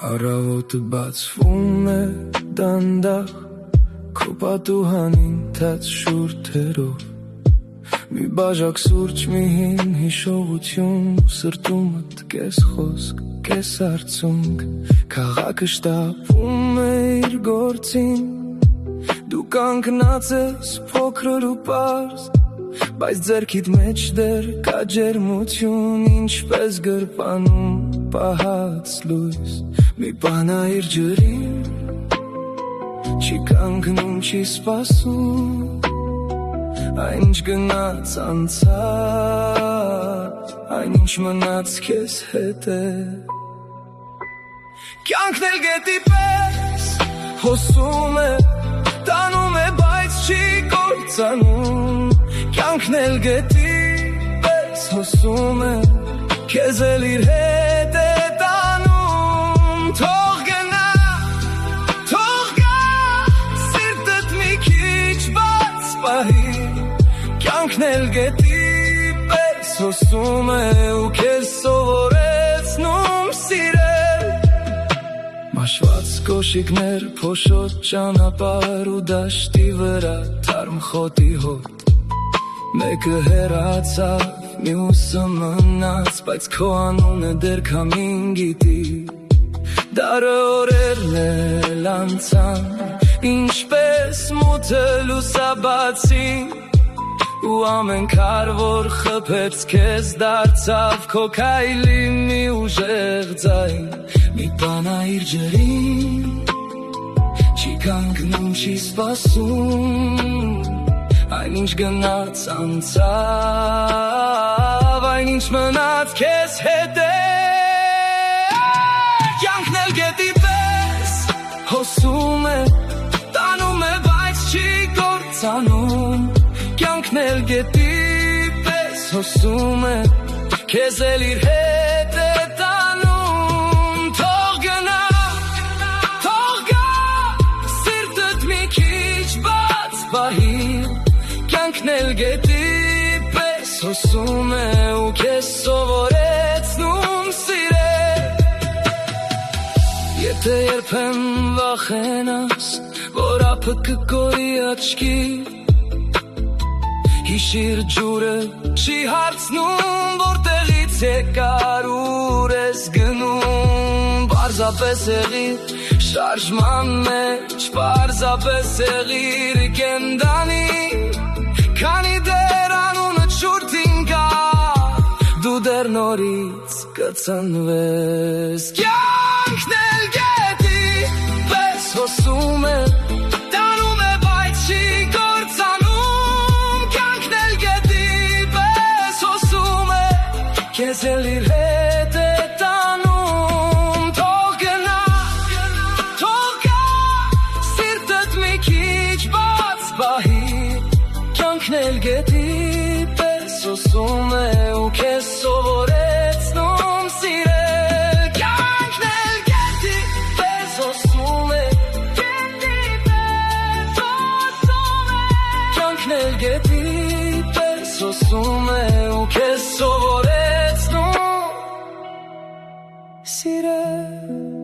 Առավոտը բացվում է դանդաղ Քո պատուհանին թաց շուրթերով Մի բաժակ սուրճ, մի հին հիշողություն Սրտումդ կես խոսք, կես արցունք Քաղաքը շտապում է իր գործին Դու կանգնած ես փոքր ու պարզ Բայց ձեռքիդ մեջ դեռ կա ջերմություն Ինչպես գրպանում պահած լույս Մի բանայիր ջրին Չի կանգնում, չի սպասում Այն ինչ գնաց անցած Այն ինչ մնաց քեզ հետ է Կյանքն էլ գետի պես հոսում է Տանում է, բայց չի կործանում Կյանքն էլ գետի պես հոսում է Քեզ էլ իր հետ է տանում Թող գնա, թող գա Սիրտդ մի քիչ բաց պահի Կյանքն էլ գետի պես հոսում է ու քեզ սովորեցնում սիրել Մաշված կոշիկներ, փոշոտ ճանապարհ ու դաշտի վրա թարմ խոտի հոտ Մեկը հեռացավ, մյուսը մնաց, բայց քո անունը դեռ քամին գիտի Դարը օրերն էլ անցան, ինչպես մութը լուսաբացին Ու ամեն քար, որ խփեց քեզ դարձավ Քո քայլի մի ուժեղ ձայն Մի բանայիր ջրին Չի կանգնում, չի սպասում Այն ինչ գնաց անցավ Այն ինչ մնաց քեզ հետ է Կյանքն էլ գետի պես հոսում է Տանում է, բայց չի կործանում Կյանքն էլ գետի պես հոսում է Քեզ էլ իր հետ է տանում Թող գնա, թող գա Սիրտդ մի քիչ բաց պահի Կյանքն էլ գետի պես հոսում է ու քեզ սովորեցնում սիրել Եթե երբեմ վախենաս, որ ափը կկորի աչքի Հիշիր ջուրը չի հարցնում, որտեղից եկար ուր ես գնում Պարզապես եղիր շարժման մեջ, պարզապես եղիր կենդանի Քանի դեռ անունը շուրթին կա, դու դեռ նորից կծնվես Կյանքն էլ գետի պես հոսում է, տանում է, բայց չի կործանում Կյանքն էլ գետի պես հոսում է, քեզ էլ իր հետ է տանում Թող գնա, թող գա, սիրտդ մի քիչ բաց պահի Կյանքն էլ գետի պես հոսում է ու քեզ սովորեցնում սիրել Կյանքն էլ գետի պես հոսում է Կյանքն էլ գետի պես հոսում է ու քեզ սովորեցնում սիրել